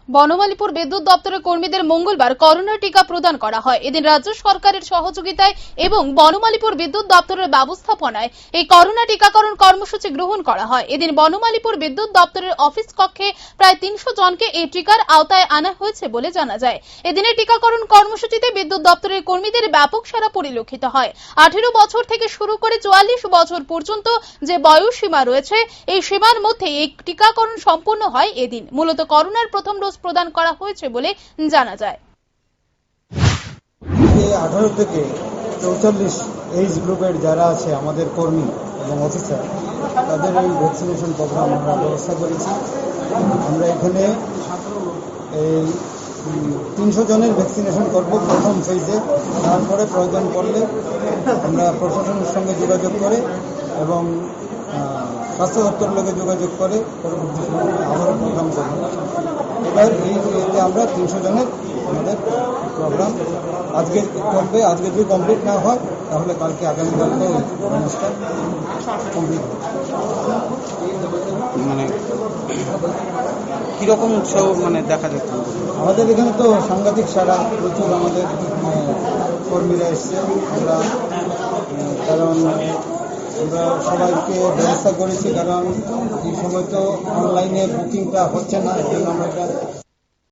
বনমালীপুর বিদ্যুৎ দপ্তরের কর্মীদের মঙ্গলবার করোনা টিকা প্রদান করা হয়। এদিন রাজ্য সরকারের সহযোগিতায় এবং বনমালীপুর বিদ্যুৎ দপ্তরের ব্যবস্থাপনায় এই করোনা টিকাকরণ কর্মসূচি গ্রহণ করা হয়। এদিন বনমালীপুর বিদ্যুৎ দপ্তরের অফিস কক্ষে প্রায় ৩০০ জনকে এই টিকার আওতায় আনা হয়েছে বলে জানা যায়। এদিনের টিকাকরণ কর্মসূচিতে বিদ্যুৎ দপ্তরের কর্মীদের ব্যাপক সাড়া পরিলক্ষিত হয়। 18 বছর থেকে শুরু করে 44 বছর পর্যন্ত যে বয়স সীমা রয়েছে, এই সীমার মধ্যে এই টিকাকরণ সম্পূর্ণ হয়। এদিন মূলত করোনার প্রথম ডোজ প্রদান করা হয়েছে বলে জানা যায়। 18 থেকে 44 এইজ গ্রুপের যারা আছে আমাদের কর্মী এবং অফিসার, তাদের এই ভ্যাকসিনেশন প্রোগ্রাম আমরা ব্যবস্থা করেছি। আমরা এখানে এই 300 জনের ভ্যাকসিনেশন করব প্রথম ফেজে। তারপরে প্রয়োজন পড়লে আমরা প্রশাসনের সঙ্গে যোগাযোগ করে এবং স্বাস্থ্য দপ্তরের লোকে যোগাযোগ করে পরবর্তী সময় আবারও প্রোগ্রাম করব। এবার এতে আমরা 300 জনের আমাদের প্রোগ্রাম আজকে করবে। আজকে যদি কমপ্লিট না হয় তাহলে কালকে আগামীকালকে এই অনুষ্ঠানটা কমপ্লিট হবে। মানে কীরকম উৎসাহ দেখা যাচ্ছে? আমাদের এখানে তো সাংঘাতিক সারা, প্রচুর আমাদের কর্মীরা এসছে। কারণ আমরা সবাইকে ব্যবস্থা করেছি, কারণ এই সময় তো অনলাইনে বুকিংটা হচ্ছে না, এই জন্য আমরা এটা